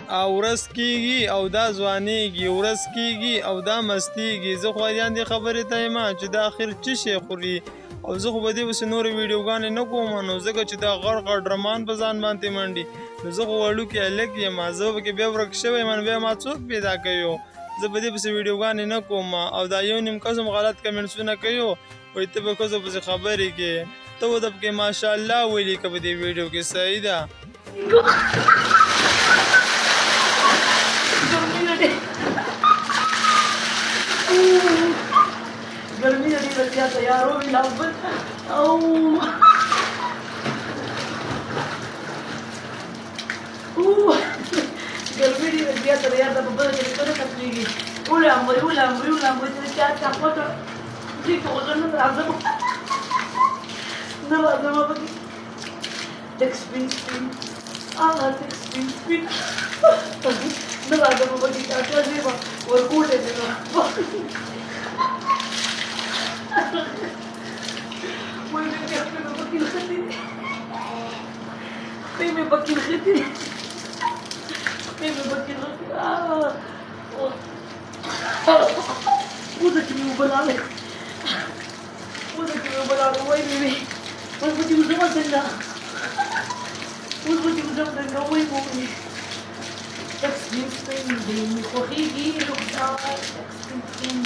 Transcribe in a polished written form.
او ورځ کېږي او دا ځوانېږي، ورځ کېږي او دا مستېږي. زه خو حیران دې خبرې ته یم چې دا اخر څه شی خوري، او زه خو به دې پسې نورې ویډیوګانې نه کوم نو ځکه چې دا غړ غړ ډرمان په ځان باندې منډي. نو زه خو وړوکی هلک یم، زه پکې بیا ورک شوی یم، بیا ما څوک پیدا کوي. زه به دې پسې ویډیوګانې نه کوم. او دا یو نیم کس هم غلط کمنټسونه کوي، وایي ته به ښځو پسې خبرې کوې. ته ورته پکې ماشاءالله ولیکه په دې ویډیو کې، صحیح ده. गर्मी नहीं लग तैयार हो भी लाभ गर्मी नहीं लग गया तैयार था बब्बर के तो तकलीफ उलाम तेरे क्या चापा तो ठीक हो गया ना आजम ना आजम बकी टेक्स्ट स्पिन टेक्स्ट स्पिन ना आजम बकी क्या कर रही है और कूटे देना Baby bakil khiti. Udah kimi ubalale. Wai baby. Mas buti usama tenda. Wai baby. Texting baby. Ko khigi look down. Texting.